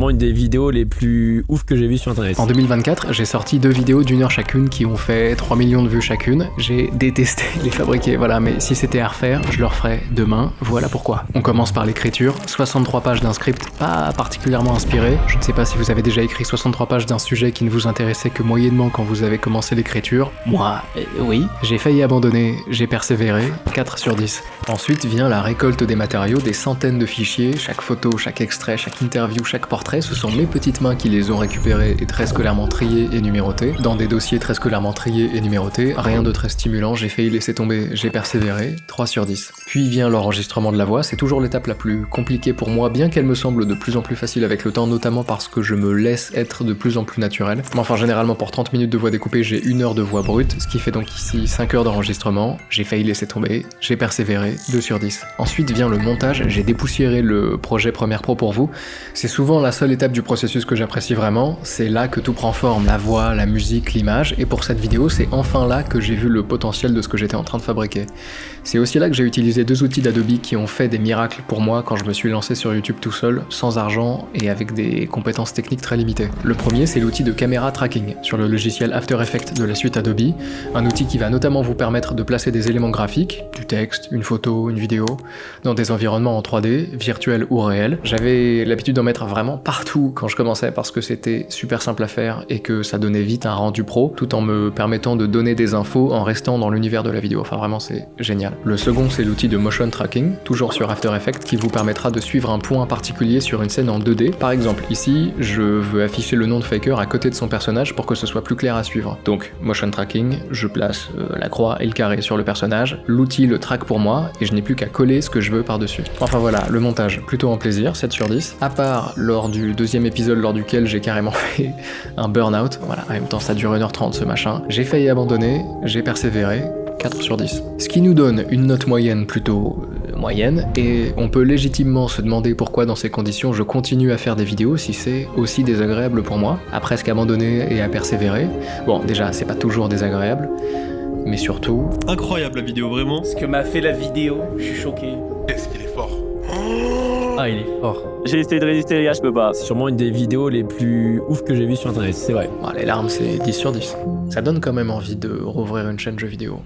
sûrement une des vidéos les plus ouf que j'ai vues sur internet. En 2024, j'ai sorti 2 vidéos d'1 heure chacune qui ont fait 3 millions de vues chacune. J'ai détesté les fabriquer, voilà, mais si c'était à refaire, je le referais demain. Voilà pourquoi. On commence par l'écriture, 63 pages d'un script pas particulièrement inspiré. Je ne sais pas si vous avez déjà écrit 63 pages d'un sujet qui ne vous intéressait que moyennement quand vous avez commencé l'écriture. Moi, oui. J'ai failli abandonner, j'ai persévéré, 4 sur 10. Ensuite vient la récolte des matériaux, des centaines de fichiers, chaque photo, chaque extrait, chaque interview, chaque portrait, ce sont mes petites mains qui les ont récupérés et très scolairement triés et numérotés, dans des dossiers très scolairement triés et numérotés, rien de très stimulant, j'ai failli laisser tomber, j'ai persévéré, 3 sur 10. Puis vient l'enregistrement de la voix, c'est toujours l'étape la plus compliquée pour moi, bien qu'elle me semble de plus en plus facile avec le temps, notamment parce que je me laisse être de plus en plus naturel. Mais enfin, généralement pour 30 minutes de voix découpée, j'ai 1 heure de voix brute, ce qui fait donc ici 5 heures d'enregistrement, j'ai failli laisser tomber, j'ai persévéré, 2 sur 10. Ensuite vient le montage, j'ai dépoussiéré le projet Premiere Pro pour vous. C'est souvent la seule étape du processus que j'apprécie vraiment, c'est là que tout prend forme, la voix, la musique, l'image, et pour cette vidéo, c'est enfin là que j'ai vu le potentiel de ce que j'étais en train de fabriquer. C'est aussi là que j'ai utilisé 2 outils d'Adobe qui ont fait des miracles pour moi quand je me suis lancé sur YouTube tout seul, sans argent et avec des compétences techniques très limitées. Le premier, c'est l'outil de caméra tracking sur le logiciel After Effects de la suite Adobe, un outil qui va notamment vous permettre de placer des éléments graphiques, du texte, une photo, une vidéo, dans des environnements en 3D, virtuels ou réels. J'avais l'habitude d'en mettre vraiment partout quand je commençais parce que c'était super simple à faire et que ça donnait vite un rendu pro, tout en me permettant de donner des infos en restant dans l'univers de la vidéo. Enfin vraiment, c'est génial. Le second, c'est l'outil de motion tracking, toujours sur After Effects, qui vous permettra de suivre un point particulier sur une scène en 2D. Par exemple, ici, je veux afficher le nom de Faker à côté de son personnage pour que ce soit plus clair à suivre. Donc, motion tracking, je place la croix et le carré sur le personnage, l'outil le traque pour moi, et je n'ai plus qu'à coller ce que je veux par-dessus. Enfin voilà, le montage, plutôt un plaisir, 7 sur 10. À part lors du 2e épisode lors duquel j'ai carrément fait un burn-out, voilà, en même temps ça dure 1h30 ce machin, j'ai failli abandonner, j'ai persévéré, 4 sur 10. Ce qui nous donne une note moyenne plutôt moyenne, et on peut légitimement se demander pourquoi dans ces conditions je continue à faire des vidéos si c'est aussi désagréable pour moi, à presque abandonner et à persévérer. Bon, déjà, c'est pas toujours désagréable, mais surtout... Incroyable la vidéo, vraiment. Ce que m'a fait la vidéo, je suis choqué. Qu'est-ce qu'il est fort. Ah, il est fort. J'ai essayé de résister les gars, je peux pas. C'est sûrement une des vidéos les plus ouf que j'ai vues sur internet, c'est vrai. Bon, les larmes, c'est 10 sur 10. Ça donne quand même envie de rouvrir une chaîne jeux vidéo.